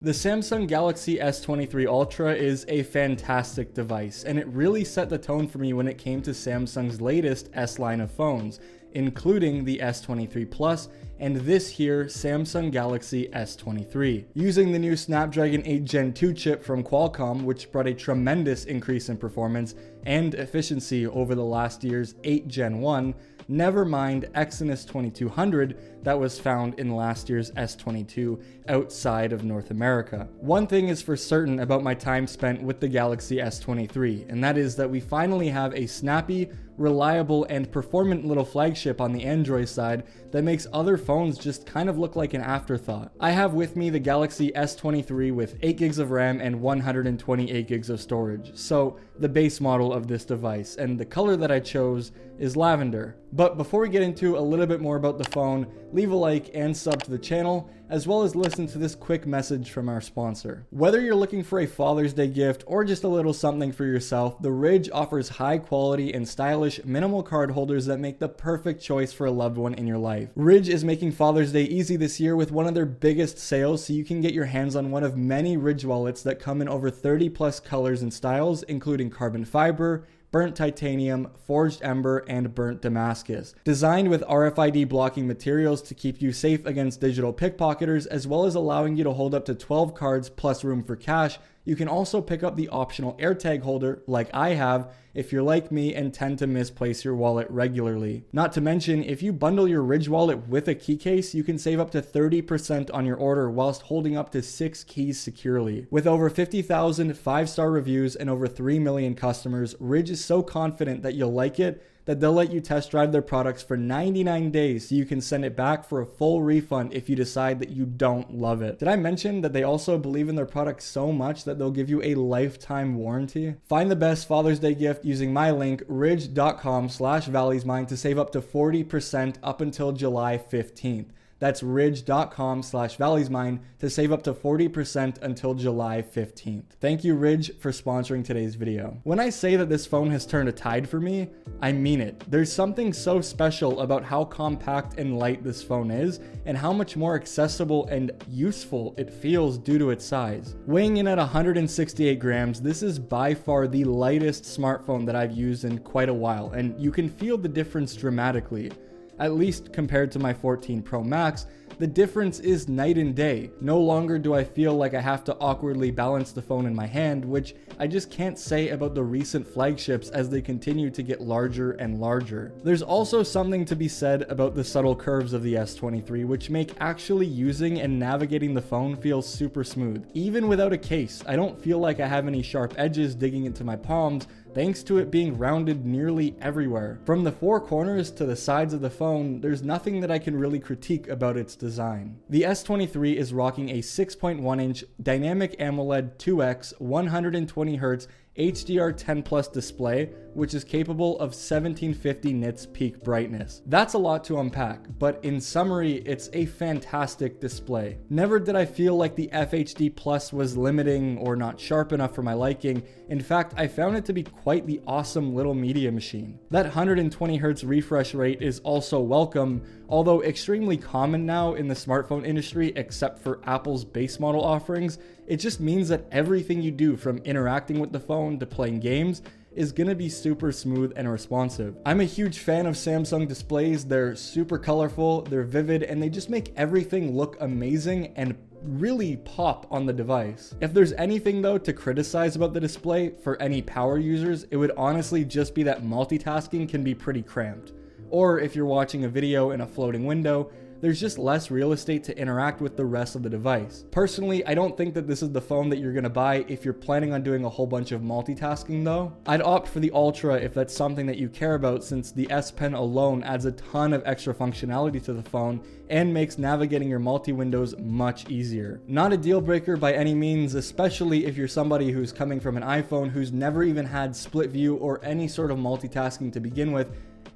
The Samsung Galaxy S23 Ultra is a fantastic device, and it really set the tone for me when it came to Samsung's latest S line of phones, including the S23 Plus and this here Samsung Galaxy S23. Using the new Snapdragon 8 Gen 2 chip from Qualcomm, which brought a tremendous increase in performance and efficiency over the last year's 8 Gen 1, never mind Exynos 2200 that was found in last year's S22 outside of North America. One thing is for certain about my time spent with the Galaxy S23, and that is that we finally have a snappy, reliable, and performant little flagship on the Android side that makes other phones just kind of look like an afterthought. I have with me the Galaxy S23 with 8 gigs of RAM and 128 gigs of storage, so the base model of this device, and the color that I chose is lavender. But before we get into a little bit more about the phone, leave a like and sub to the channel, as well as listen to this quick message from our sponsor. Whether you're looking for a Father's Day gift or just a little something for yourself, the Ridge offers high quality and stylish minimal card holders that make the perfect choice for a loved one in your life. Ridge is making Father's Day easy this year with one of their biggest sales, so you can get your hands on one of many Ridge wallets that come in over 30 plus colors and styles, including carbon fiber, burnt titanium, forged ember, and burnt Damascus. Designed with RFID blocking materials to keep you safe against digital pickpocketers, as well as allowing you to hold up to 12 cards plus room for cash, you can also pick up the optional AirTag holder, like I have, if you're like me and tend to misplace your wallet regularly. Not to mention, if you bundle your Ridge wallet with a key case, you can save up to 30% on your order whilst holding up to 6 keys securely. With over 50,000 5-star reviews and over 3 million customers, Ridge is so confident that you'll like it that they'll let you test drive their products for 99 days so you can send it back for a full refund if you decide that you don't love it. Did I mention that they also believe in their products so much that they'll give you a lifetime warranty? Find the best Father's Day gift using my link ridge.com/valismind to save up to 40% up until July 15th. That's ridge.com/valismind to save up to 40% until July 15th. Thank you, Ridge, for sponsoring today's video. When I say that this phone has turned a tide for me, I mean it. There's something so special about how compact and light this phone is, and how much more accessible and useful it feels due to its size. Weighing in at 168 grams, this is by far the lightest smartphone that I've used in quite a while, and you can feel the difference dramatically. At least compared to my 14 Pro Max, the difference is night and day. No longer do I feel like I have to awkwardly balance the phone in my hand, which I just can't say about the recent flagships as they continue to get larger and larger. There's also something to be said about the subtle curves of the S23, which make actually using and navigating the phone feel super smooth. Even without a case, I don't feel like I have any sharp edges digging into my palms, thanks to it being rounded nearly everywhere. From the 4 corners to the sides of the phone, there's nothing that I can really critique about its design. The S23 is rocking a 6.1-inch Dynamic AMOLED 2X 120Hz HDR10 Plus display, which is capable of 1750 nits peak brightness. That's a lot to unpack, but in summary, it's a fantastic display. Never did I feel like the FHD Plus was limiting or not sharp enough for my liking. In fact, I found it to be quite the awesome little media machine. That 120 Hz refresh rate is also welcome, although extremely common now in the smartphone industry except for Apple's base model offerings. It just means that everything you do, from interacting with the phone to playing games, is gonna be super smooth and responsive. I'm a huge fan of Samsung displays. They're super colorful, they're vivid, and they just make everything look amazing and really pop on the device. If there's anything though to criticize about the display for any power users, it would honestly just be that multitasking can be pretty cramped. Or if you're watching a video in a floating window, there's just less real estate to interact with the rest of the device. Personally, I don't think that this is the phone that you're gonna buy if you're planning on doing a whole bunch of multitasking though. I'd opt for the Ultra if that's something that you care about, since the S Pen alone adds a ton of extra functionality to the phone and makes navigating your multi-windows much easier. Not a deal breaker by any means, especially if you're somebody who's coming from an iPhone who's never even had split view or any sort of multitasking to begin with.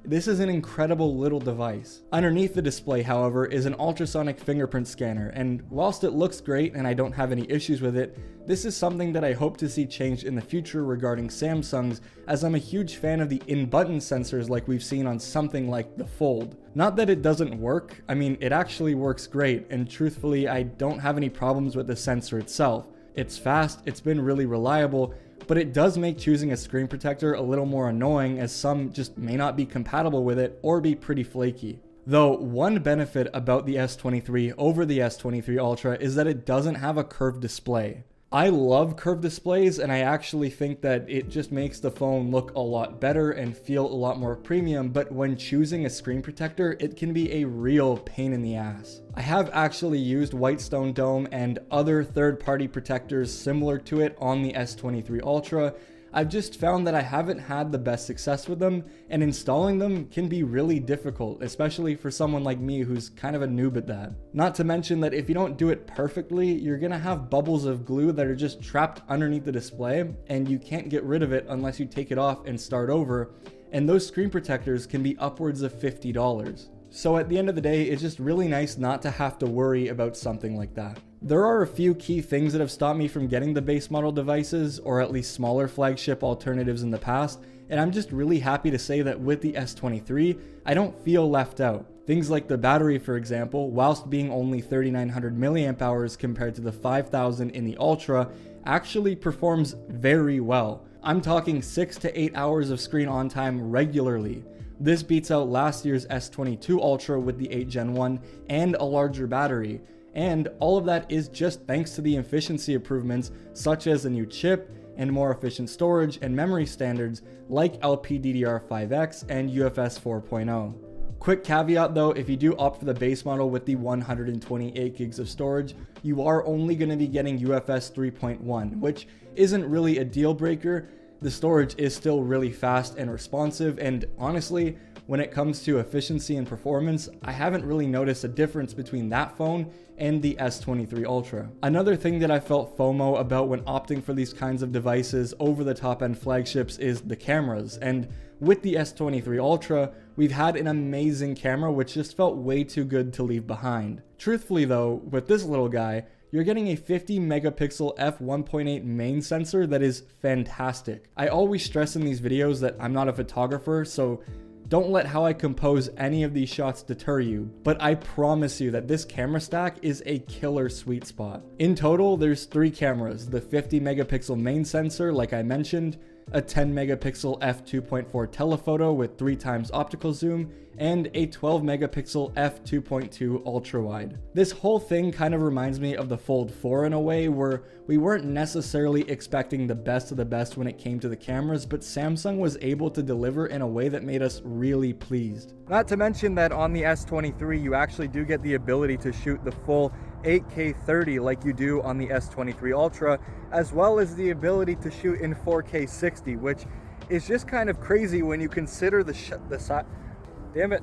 This is an incredible little device. Underneath the display, however, is an ultrasonic fingerprint scanner, and whilst it looks great and I don't have any issues with it, this is something that I hope to see changed in the future regarding Samsung's, as I'm a huge fan of the in-button sensors like we've seen on something like the Fold. Not that it doesn't work, I mean it actually works great, and truthfully I don't have any problems with the sensor itself. It's fast, it's been really reliable, but it does make choosing a screen protector a little more annoying, as some just may not be compatible with it or be pretty flaky. Though one benefit about the S23 over the S23 Ultra is that it doesn't have a curved display. I love curved displays, and I actually think that it just makes the phone look a lot better and feel a lot more premium, but when choosing a screen protector, it can be a real pain in the ass. I have actually used Whitestone Dome and other third-party protectors similar to it on the S23 Ultra. I've just found that I haven't had the best success with them, and installing them can be really difficult, especially for someone like me who's kind of a noob at that. Not to mention that if you don't do it perfectly, you're gonna have bubbles of glue that are just trapped underneath the display, and you can't get rid of it unless you take it off and start over, and those screen protectors can be upwards of $50. So at the end of the day, it's just really nice not to have to worry about something like that. There are a few key things that have stopped me from getting the base model devices, or at least smaller flagship alternatives in the past, and I'm just really happy to say that with the S23, I don't feel left out. Things like the battery, for example, whilst being only 3900 mAh compared to the 5000 in the Ultra, actually performs very well. I'm talking 6 to 8 hours of screen on time regularly. This beats out last year's S22 Ultra with the 8 Gen 1 and a larger battery. And all of that is just thanks to the efficiency improvements such as a new chip and more efficient storage and memory standards like LPDDR5X and UFS 4.0. Quick caveat though, if you do opt for the base model with the 128 gigs of storage, you are only going to be getting UFS 3.1, which isn't really a deal breaker. The storage is still really fast and responsive, and honestly, when it comes to efficiency and performance, I haven't really noticed a difference between that phone and the S23 Ultra. Another thing that I felt FOMO about when opting for these kinds of devices over the top-end flagships is the cameras, and with the S23 Ultra, we've had an amazing camera which just felt way too good to leave behind. Truthfully though, with this little guy, you're getting a 50 megapixel f1.8 main sensor that is fantastic. I always stress in these videos that I'm not a photographer, so don't let how I compose any of these shots deter you, but I promise you that this camera stack is a killer sweet spot. In total, there's 3 cameras, the 50 megapixel main sensor like I mentioned, a 10 megapixel f2.4 telephoto with 3 times optical zoom, and a 12 megapixel f2.2 ultra wide. This whole thing kind of reminds me of the Fold 4 in a way, where we weren't necessarily expecting the best of the best when it came to the cameras, but Samsung was able to deliver in a way that made us really pleased. Not to mention that on the S23 you actually do get the ability to shoot the full 8K 30 like you do on the S23 Ultra, as well as the ability to shoot in 4K 60, which is just kind of crazy when you consider the size. Damn it.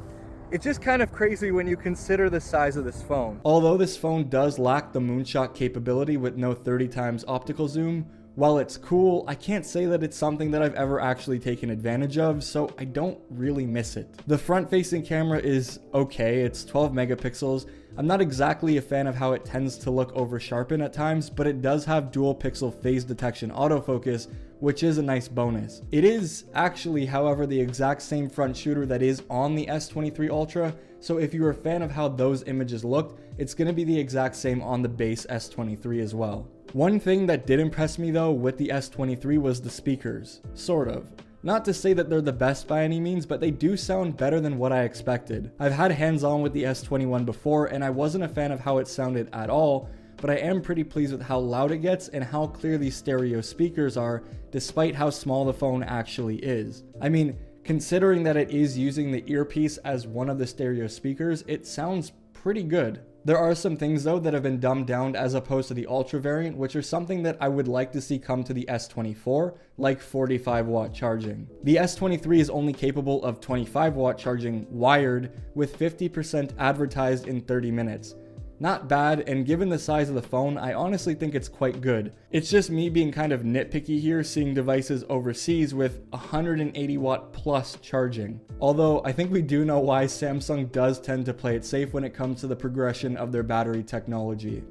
It's just kind of crazy when you consider the size of this phone. Although this phone does lack the moonshot capability with no 30 times optical zoom, while it's cool, I can't say that it's something that I've ever actually taken advantage of, so I don't really miss it. The front-facing camera is okay, it's 12 megapixels. I'm not exactly a fan of how it tends to look over-sharpened at times, but it does have dual pixel phase detection autofocus, which is a nice bonus. It is actually, however, the exact same front shooter that is on the S23 Ultra, so if you're a fan of how those images looked, it's going to be the exact same on the base S23 as well. One thing that did impress me though with the S23 was the speakers, sort of. Not to say that they're the best by any means, but they do sound better than what I expected. I've had hands-on with the S21 before, and I wasn't a fan of how it sounded at all, but I am pretty pleased with how loud it gets and how clear these stereo speakers are, despite how small the phone actually is. I mean, considering that it is using the earpiece as one of the stereo speakers, it sounds pretty good. There are some things though that have been dumbed down as opposed to the Ultra variant, which are something that I would like to see come to the S24, like 45 watt charging. The S23 is only capable of 25 watt charging wired, with 50% advertised in 30 minutes. Not bad, and given the size of the phone, I honestly think it's quite good. It's just me being kind of nitpicky here, seeing devices overseas with 180 watt plus charging. Although I think we do know why Samsung does tend to play it safe when it comes to the progression of their battery technology.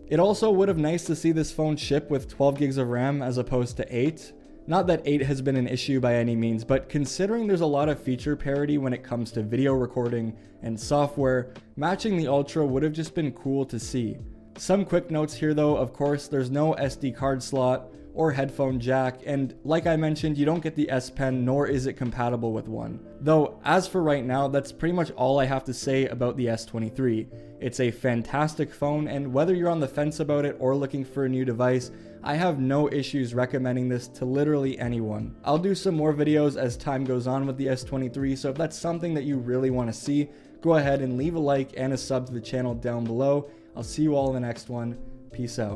It also would have nice to see this phone ship with 12 gigs of RAM as opposed to 8. Not that 8 has been an issue by any means, but considering there's a lot of feature parity when it comes to video recording and software, matching the Ultra would have just been cool to see. Some quick notes here though, of course, there's no SD card slot or headphone jack, and like I mentioned, you don't get the S Pen, nor is it compatible with one. Though, as for right now, that's pretty much all I have to say about the S23. It's a fantastic phone, and whether you're on the fence about it or looking for a new device, I have no issues recommending this to literally anyone. I'll do some more videos as time goes on with the S23, so if that's something that you really want to see, go ahead and leave a like and a sub to the channel down below. I'll see you all in the next one. Peace out.